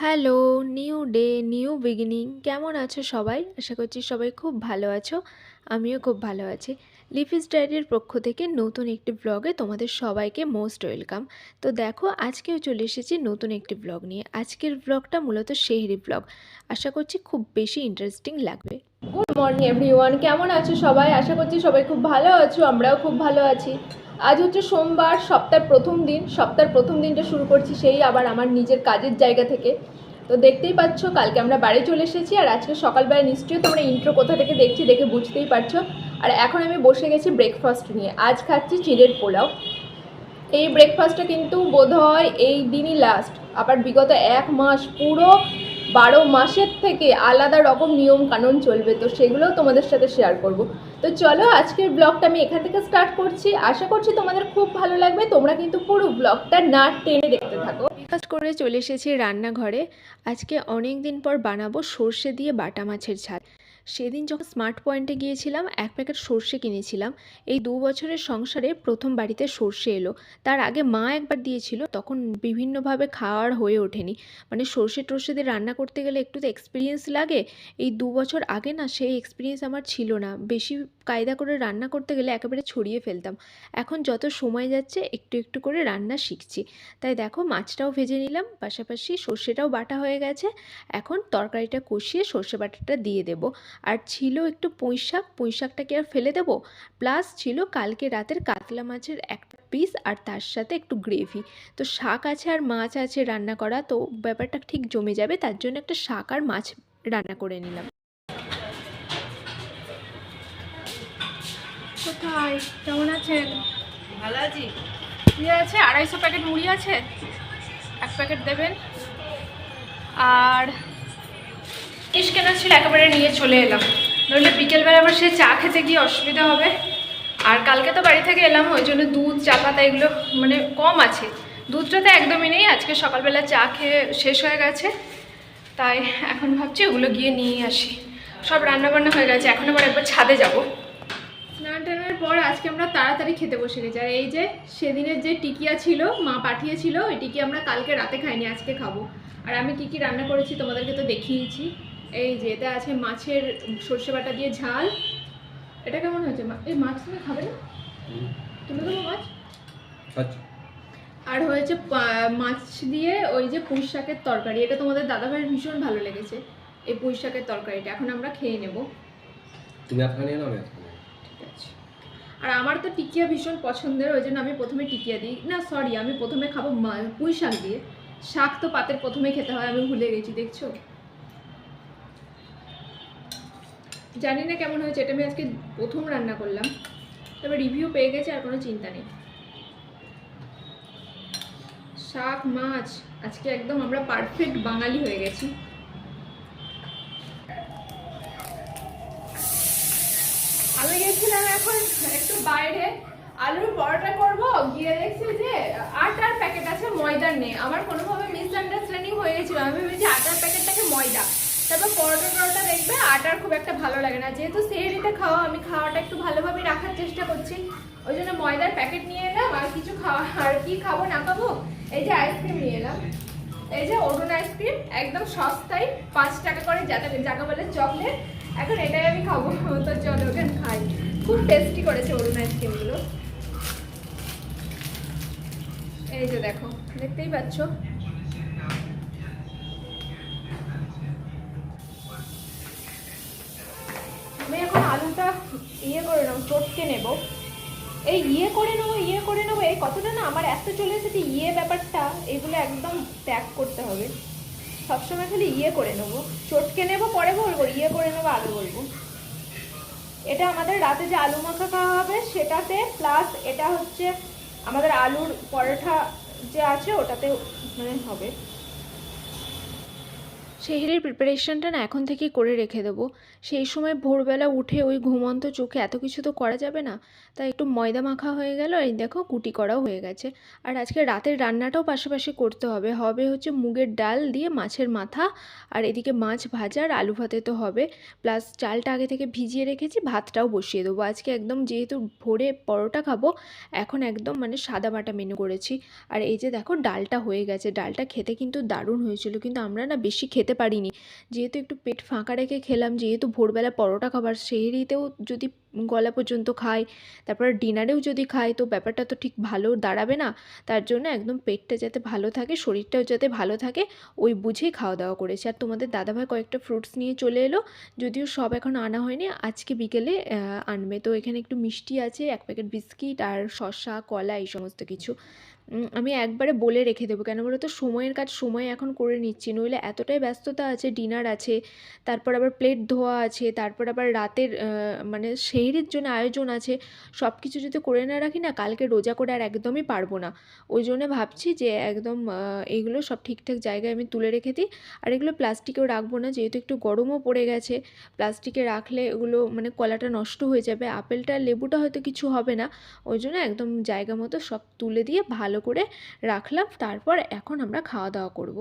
Hello, new day, new beginning. কেমন আছো সবাই? আশা করছি সবাই খুব ভালো আছো। আমিও খুব ভালো আছি। লিফিস ডায়েরির পক্ষ থেকে নতুন একটি ব্লগে তোমাদের সবাইকে মোস্ট ওয়েলকাম। তো দেখো, আজকেও চলে এসেছি নতুন একটি ব্লগ নিয়ে। আজকের ব্লগটা মূলত শেহরি ব্লগ। আশা করছি খুব বেশি ইন্টারেস্টিং লাগবে। গুড মর্নিং এভরিওয়ান, কেমন আছো সবাই? আশা করছি সবাই খুব ভালো আছো, আমরাও খুব ভালো আছি। আজ হচ্ছে সোমবার, সপ্তাহের প্রথম দিনটা শুরু করছি সেই আবার আমার নিজের কাজের জায়গা থেকে। তো দেখতেই পাচ্ছ, কালকে আমরা বাড়ি চলে এসেছি, আর আজকে সকালবেলা নিশ্চয়ই তোমরা ইন্ট্রো কোথা থেকে দেখছি দেখে বুঝতেই পারছো। আর এখন আমি বসে গেছি ব্রেকফাস্ট নিয়ে। আজ খাচ্ছি চিড়ের পোলাও। এই ব্রেকফাস্টটা কিন্তু বোধহয় এই দিনই লাস্ট। আবার বিগত 1 মাস পুরো 12 মাসের থেকে আলাদা রকম নিয়ম কানুন চলবে, তো সেগুলোও তোমাদের সাথে শেয়ার করব। তো চলো, আজকের ব্লগটা আমি এখান থেকে স্টার্ট করছি। আশা করছি তোমাদের খুব ভালো লাগবে। তোমরা কিন্তু পুরো ব্লগটা না টেনে দেখতে থাকো। ব্রেকফাস্ট করে চলে এসেছি রান্নাঘরে। আজকে অনেক দিন পর বানাবো সর্ষে দিয়ে বাটা মাছের ঝাল। সেদিন যখন স্মার্ট পয়েন্টে গিয়েছিলাম, 1 প্যাকেট সর্ষে কিনেছিলাম। এই 2 বছরের সংসারে প্রথম বাড়িতে সর্ষে এলো। তার আগে মা একবার দিয়েছিল, তখন বিভিন্নভাবে খাওয়ার হয়ে ওঠেনি। মানে সর্ষে টর্ষে দিয়ে রান্না করতে গেলে একটু তো এক্সপিরিয়েন্স লাগে। এই 2 বছর আগে না, সেই এক্সপিরিয়েন্স আমার ছিল না। বেশি কায়দা করে রান্না করতে গেলে একেবারে ছড়িয়ে ফেলতাম। এখন যত সময় যাচ্ছে একটু একটু করে রান্না শিখছি। তাই দেখো, মাছটাও ভেজে নিলাম, পাশাপাশি সর্ষেটাও বাটা হয়ে গেছে। এখন তরকারিটা কষিয়ে সর্ষে বাটাটা দিয়ে দেব। আর ছিল একটু পুঁই শাকটাকে আর ফেলে দেবো। প্লাস ছিল কালকে রাতের কাতলা মাছের একটা পিস, আর তার সাথে একটু গ্রেভি। তো শাক আছে আর মাছ আছে রান্না করা, তো ব্যাপারটা ঠিক জমে যাবে। তার জন্য একটা শাক আর মাছ রান্না করে নিলাম। কোথায়, কেমন আছেন? ভালো আছি। ইয়ে আছে, 250 প্যাকেট মুড়ি আছে, 1 প্যাকেট দেবেন। আর ইস কেনা ছিল, একেবারে নিয়ে চলে এলাম, নইলে বিকেলবেলা আবার সে চা খেতে গিয়ে অসুবিধা হবে। আর কালকে তো বাড়ি থেকে এলাম, ওই জন্য দুধ চা পাতা এগুলো মানে কম আছে। দুধটা তো একদমই নেই, আজকে সকালবেলা চা খেয়ে শেষ হয়ে গেছে। তাই এখন ভাবছি ওগুলো গিয়ে নিয়ে আসি। সব রান্নাবান্না হয়ে গেছে, এখন আবার একবার ছাদে যাব। স্নান টানের পর আজকে আমরা তাড়াতাড়ি খেতে বসে গেছি। আর এই যে সেদিনের যে টিকিয়া ছিল, মা পাঠিয়েছিল, ওই টিকিয়া আমরা কালকে রাতে খাইনি, আজকে খাবো। আর আমি কি কি রান্না করেছি তোমাদেরকে তো দেখিয়েছি। এই যে এটা আছে মাছের সর্ষে বাটা দিয়ে ঝাল। এটা কেমন হয়েছে? এই মাছ তুমি খাবে না? তুলে দেবো মাছ। আর হয়েছে মাছ দিয়ে ওই যে পুঁই শাকের তরকারি। এটা তোমাদের দাদাভাইয়ের ভীষণ ভালো লেগেছে, এই পুঁই শাকের তরকারিটা। এখন আমরা খেয়ে নেব। তুমি আপনি নিয়ে নাও। ঠিক আছে। আর আমার তো টিকিয়া ভীষণ পছন্দের, ওই জন্য আমি প্রথমে টিকিয়া দিই না, সরি, আমি প্রথমে খাবো পুঁই শাক দিয়ে। শাক তো পাতের প্রথমে খেতে হয়, আমি ভুলে গেছি, দেখছো। জানি না কেমন হয়েছে, এটা আমি আজকে প্রথম রান্না করলাম, তবে রিভিউ পেয়ে গেছে, আর কোনো চিন্তা নেই। শাক মাছ, আজকে একদম আমরা পারফেক্ট বাঙালি হয়ে গেছি। আমি গেছিলাম এখন একটু বাইরে, আলুর পরোটা করব, গিয়ে দেখছি যে আটার প্যাকেট আছে, ময়দার নেই। আমার কোনোভাবে মিসআন্ডারস্ট্যান্ডিং হয়ে গেছিল, আমি ভেবেছি আটার প্যাকেটটাকে ময়দা। তারপর পরোটা দেখবে আটার খুব একটা ভালো লাগে না, যেহেতু সেহরিতে খাওয়া, আমি খাওয়াটা একটু ভালোভাবে রাখার চেষ্টা করছি, ওই জন্য ময়দার প্যাকেট নিয়ে এলাম। আর কিছু খাওয়া, আর কি খাবো না খাবো, এই যে আইসক্রিম নিয়ে এলাম। এই যে অরুণ আইসক্রিম, একদম সস্তায় 5 টাকা করে, যাকে বলে চকলেট। এখন এটাই আমি খাবো, তো চলো ওখানে খাই। খুব টেস্টি করেছে অরুণ আইসক্রিমগুলো। এই যে দেখো, দেখতেই পাচ্ছ। আমি এখন আলুটা করে নেবো, চটকে নেবো। এই করে নেবো এই কতটা না আমার এত চলে এসেছে ব্যাপারটা, এগুলো একদম ত্যাগ করতে হবে। সবসময় খালি করে নেবো, চটকে নেবো, পরে বলবো করে নেবো, আগে বলবো। এটা আমাদের রাতে যে আলু মাখা খাওয়া হবে সেটাতে, প্লাস এটা হচ্ছে আমাদের আলুর পরোটা যে আছে ওটাতে মানে হবে। সেহরির প্রিপারেশনটা না এখন থেকেই করে রেখে দেবো। সেই সময় ভোরবেলা উঠে ওই ঘুমন্ত চোখে এত কিছু তো করা যাবে না, তাই একটু ময়দা মাখা হয়ে গেল, এই দেখো কুটি করাও হয়ে গেছে। আর আজকে রাতের রান্নাটাও পাশাপাশি করতে হবে। হবে হচ্ছে মুগের ডাল দিয়ে মাছের মাথা, আর এদিকে মাছ ভাজা আর আলু ভাতে তো হবে, প্লাস চালটা আগে থেকে ভিজিয়ে রেখেছি, ভাতটাও বসিয়ে দেবো। আজকে একদম যেহেতু ভোরে পরোটা খাবো, এখন একদম মানে সাদা বাটা মেনু করেছি। আর এই যে দেখো ডালটা হয়ে গেছে, ডালটা খেতে কিন্তু দারুণ হয়েছিল, কিন্তু আমরা না বেশি খেতে পারিনি, যেহেতু একটু পেট ফাঁকা রেখে খেলাম, যেহেতু ভোরবেলা পরোটা খাবার, সেহরিতেও যদি গলা পর্যন্ত খাই, তারপর ডিনারেও যদি খাই, তো ব্যাপারটা তো ঠিক ভালো দাঁড়াবে না। তার জন্য একদম পেটটা যাতে ভালো থাকে, শরীরটাও যাতে ভালো থাকে, ওই বুঝেই খাওয়া দাওয়া করেছি। আর তোমাদের দাদাভাই কয়েকটা ফ্রুটস নিয়ে চলে এলো, যদিও সব এখন আনা হয়নি, আজকে বিকেলে আনবে। তো এখানে একটু মিষ্টি আছে, এক প্যাকেট বিস্কিট আর শসা কলা এই সমস্ত কিছু। আমি একবারে বলে রেখে দেবো, কেন বলো তো, সময়ের কাজ সময় এখন করে নিচ্ছি, নইলে এতটাই ব্যস্ততা আছে, ডিনার আছে, তারপর আবার প্লেট ধোয়া আছে, তারপর আবার রাতের মানে সেহরির জন্য আয়োজন আছে, সব কিছু যদি করে না রাখি না, কালকে রোজা করে আর একদমই পারবো না। ওই জন্য ভাবছি যে একদম এইগুলো সব ঠিকঠাক জায়গায় আমি তুলে রেখে দিই। আর এগুলো প্লাস্টিকেও রাখবো না, যেহেতু একটু গরমও পড়ে গেছে, প্লাস্টিকে রাখলে এগুলো মানে কলাটা নষ্ট হয়ে যাবে, আপেলটা লেবুটা হয়তো কিছু হবে না, ওই জন্য একদম জায়গা মতো সব তুলে দিয়ে ভালো করে রাখলাম। তারপর এখন আমরা খাওয়া দাওয়া করব।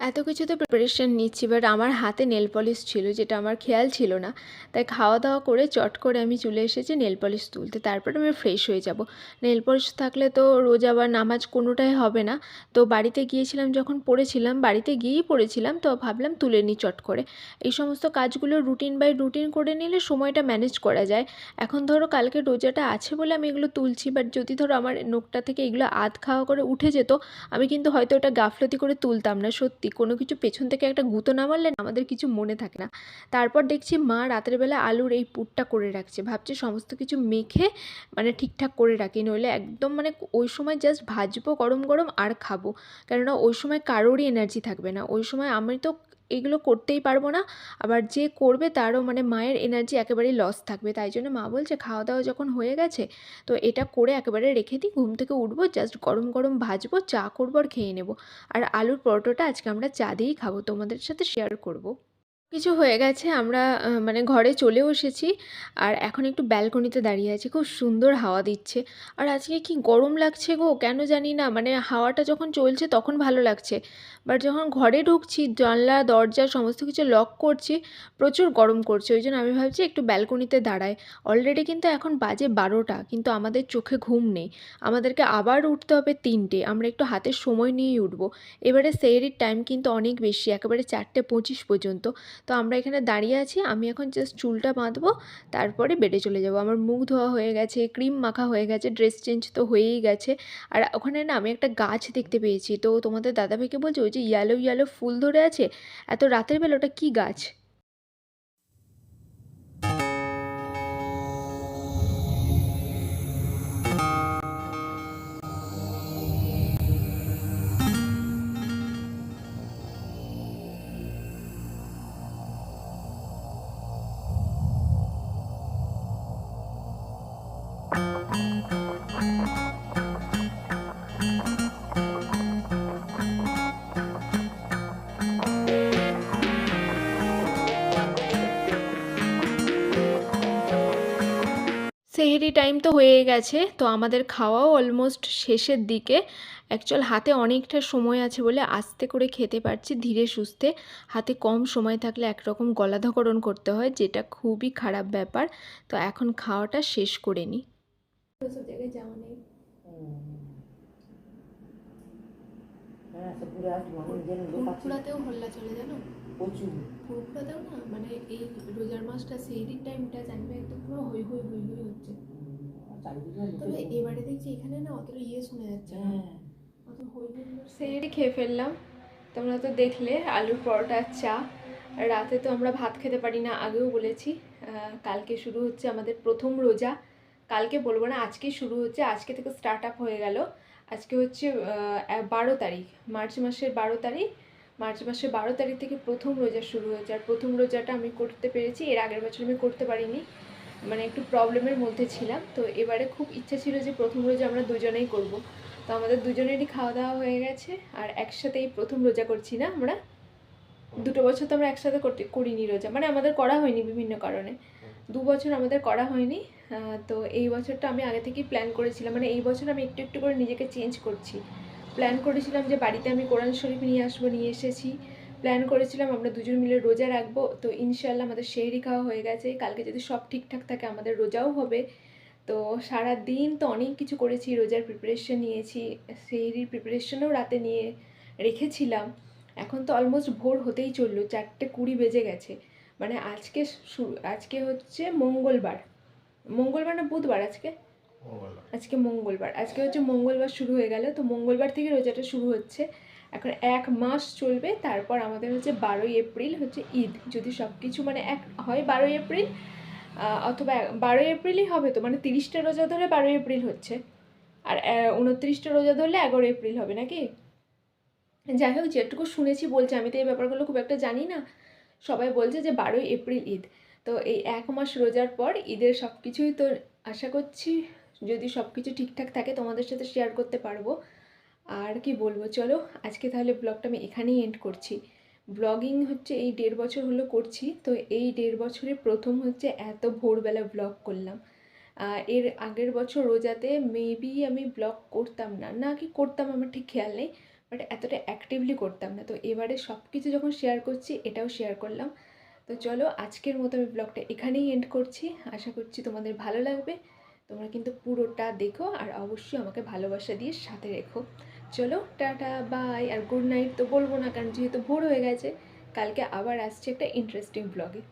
এত কিছু তো প্রিপারেশন নিচ্ছি, বাট আমার হাতে নেল পলিশ ছিল, যেটা আমার খেয়াল ছিল না, তাই খাওয়া দাওয়া করে চট করে আমি চলে এসেছি নেল পলিশ তুলতে, তারপর আমি ফ্রেশ হয়ে যাব। নেল পলিশ থাকলে তো রোজা বা নামাজ কোনোটাই হবে না। তো বাড়িতে গিয়েছিলাম, যখন পড়েছিলাম, বাড়িতে গিয়েই পড়েছিলাম, তো ভাবলাম তুলে নিই চট করে। এই সমস্ত কাজগুলো রুটিন বাই রুটিন করে নিলে সময়টা ম্যানেজ করা যায়। এখন ধরো কালকে রোজাটা আছে বলে আমি এগুলো তুলছি, বাট যদি ধরো আমার নোকটা থেকে এগুলো আধ খাওয়া করে উঠে যেত, আমি কিন্তু হয়তো ওটা গাফলতি করে তুলতাম না। সত্যি কোনো কিছু পেছন থেকে একটা গুঁতো না মারলে না আমাদের কিছু মনে থাকে না। তারপর দেখছি মা রাতের বেলা আলুর এই পুরটা করে রাখছে, ভাবছি সমস্ত কিছু মেখে মানে ঠিকঠাক করে রাখি, নইলে একদম মানে ওই সময় জাস্ট ভাজবো গরম গরম আর খাবো। কেননা ওই সময় কারোরই এনার্জি থাকবে না, ওই সময় আমি তো এগুলো করতেই পারবো না, আবার যে করবে তারও মানে মায়ের এনার্জি একেবারেই লস থাকবে। তাই জন্য মা বলছে খাওয়া দাওয়া যখন হয়ে গেছে, তো এটা করে একেবারে রেখে দিই, ঘুম থেকে উঠবো জাস্ট গরম গরম ভাজবো, চা করবো আর খেয়ে নেবো। আর আলুর পরোটাটা আজকে আমরা চা দিয়েই খাবো, তোমাদের সাথে শেয়ার করব। কিছু হয়ে গেছে, আমরা মানে ঘরে চলেও এসেছি, আর এখন একটু ব্যালকনিতে দাঁড়িয়ে আছি, খুব সুন্দর হাওয়া দিচ্ছে। আর আজকে কি গরম লাগছে গো, কেন জানি না, মানে হাওয়াটা যখন চলছে তখন ভালো লাগছে, বাট যখন ঘরে ঢুকছি, জানলা দরজা সমস্ত কিছু লক করছি, প্রচুর গরম করছে। ওই জন্য আমি ভাবছি একটু ব্যালকনিতে দাঁড়াই। অলরেডি কিন্তু এখন বাজে 12টা, কিন্তু আমাদের চোখে ঘুম নেই, আমাদেরকে আবার উঠতে হবে 3টে, আমরা একটু হাতে সময় নিয়েই উঠবো। এবারে সেহরির টাইম কিন্তু অনেক বেশি, একেবারে 4:25 পর্যন্ত। তো আমরা এখানে দাঁড়িয়ে আছি, আমি এখন জাস্ট চুলটা বাঁধবো, তারপরে বেডে চলে যাব। আমার মুখ ধোয়া হয়ে গেছে, ক্রিম মাখা হয়ে গেছে, ড্রেস চেঞ্জ তো হয়েই গেছে। আর ওখানে না আমি একটা গাছ দেখতে পেয়েছি, তো তোমাদের দাদাভাইকে বলছি, ওই যে ইয়েলো ইয়েলো ফুল ধরে আছে, এত রাতের বেলা ওটা কী গাছ? সেহরি টাইম তো হয়ে গেছে, তো আমাদের খাওয়াও অলমোস্ট শেষের দিকে। অ্যাকচুয়াল হাতে অনেকটা সময় আছে বলে আস্তে করে খেতে পারছি, ধীরে সুস্থে। হাতে কম সময় থাকলে একরকম গলাধঃকরণ করতে হয়, যেটা খুবই খারাপ ব্যাপার। তো এখন খাওয়াটা শেষ করে নিই। ওসব জায়গায় যাওয়া নেই। ফুরফুরাতেও হল্লা চলে, জানো, প্রচুর ফুরফুরাতেও না, মানে এই রোজার মাসটা সেহরির টাইমটা জানবে একদম পুরো হই হই হই হই হচ্ছে। তবে এবারে দেখছি এখানে না অতটা শোনা যাচ্ছে না, অত হই হই। সেহরি খেয়ে ফেললাম, তোমরা তো দেখলে, আলুর পরোটা আর চা। রাতে তো আমরা ভাত খেতে পারি না, আগেও বলেছি। কালকে শুরু হচ্ছে আমাদের প্রথম রোজা, কালকে বলবো না, আজকে শুরু হচ্ছে, আজকে থেকে স্টার্ট আপ হয়ে গেল। আজকে হচ্ছে 12 তারিখ, মার্চ মাসের 12 তারিখ। মার্চ মাসের 12 তারিখ থেকে প্রথম রোজা শুরু হয়েছে, আর প্রথম রোজাটা আমি করতে পেরেছি, এর আগের বছর আমি করতে পারিনি, মানে একটু প্রবলেমের মধ্যে ছিলাম। তো এবারে খুব ইচ্ছা ছিল যে প্রথম রোজা আমরা দুজনেই করব। তো আমাদের দুজনেরই খাওয়া দাওয়া হয়ে গেছে, আর একসাথেই প্রথম রোজা করছি না আমরা। 2 বছর তো আমরা একসাথে করিনি রোজা, মানে আমাদের করা হয়নি বিভিন্ন কারণে। 2 বছর আমাদের করা হয়নি। তো এই বছরটা আমি আগে থেকেই প্ল্যান করেছিলাম, মানে এই বছর আমি একটু একটু করে নিজেকে চেঞ্জ করছি। প্ল্যান করেছিলাম যে বাড়িতে আমি কোরআন শরীফ নিয়ে আসবো, নিয়ে এসেছি। প্ল্যান করেছিলাম আমরা দুজন মিলে রোজা রাখবো, তো ইনশাআল্লাহ আমাদের সেহরি খাওয়া হয়ে গেছে। কালকে যদি সব ঠিকঠাক থাকে আমাদের রোজাও হবে। তো সারা দিন তো অনেক কিছু করেছি, রোজার প্রিপারেশন নিয়েছি, সেহরির প্রিপারেশনও রাতে নিয়ে রেখেছিলাম। এখন তো অলমোস্ট ভোর হতেই চললো, 4:20 বেজে গেছে। মানে আজকে হচ্ছে মঙ্গলবার। মঙ্গলবার না বুধবার আজকে? আজকে মঙ্গলবার। আজকে হচ্ছে মঙ্গলবার শুরু হয়ে গেল, তো মঙ্গলবার থেকে রোজাটা শুরু হচ্ছে। এখন 1 মাস চলবে, তারপর আমাদের হচ্ছে 12ই এপ্রিল হচ্ছে ঈদ, যদি সব কিছু মানে এক হয় 12ই এপ্রিল, অথবা 12ই এপ্রিলই হবে। তো মানে 30টা রোজা ধরে 12ই এপ্রিল হচ্ছে, আর 29টা রোজা ধরলে 11 এপ্রিল হবে নাকি? যাই হোক, যেটুকু শুনেছি বলছে, আমি তো এই ব্যাপারগুলো খুব একটা জানি না। সবাই বলছে যে 12ই এপ্রিল ঈদ। তো এই 1 মাস রোজার পর ঈদের সব কিছুই তো আশা করছি, যদি সব কিছু ঠিকঠাক থাকে তোমাদের সাথে শেয়ার করতে পারবো। আর কি বলবো, চলো আজকে তাহলে ব্লগটা আমি এখানেই এন্ড করছি। ব্লগিং হচ্ছে এই 1.5 বছর হলো করছি, তো এই 1.5 বছরে প্রথম হচ্ছে এত ভোরবেলা ব্লগ করলাম। এর আগের বছর রোজাতে মেবি আমি ব্লগ করতাম না, না কি করতাম আমার ঠিক খেয়াল নেই, বাট এতটা অ্যাক্টিভলি করতাম না। তো এবারে সব কিছু যখন শেয়ার করছি, এটাও শেয়ার করলাম। তো চলো আজকের মতো আমি ব্লগটা এখানেই এন্ড করছি। আশা করছি তোমাদের ভালো লাগবে। তোমরা কিন্তু পুরোটা দেখো, আর অবশ্যই আমাকে ভালোবাসা দিয়ে সাথে রেখো। চলো টাটা বাই, আর গুড নাইট তো বলবো না, কারণ যেহেতু ভোর হয়ে গেছে। কালকে আবার আসছে একটা ইন্টারেস্টিং ব্লগে।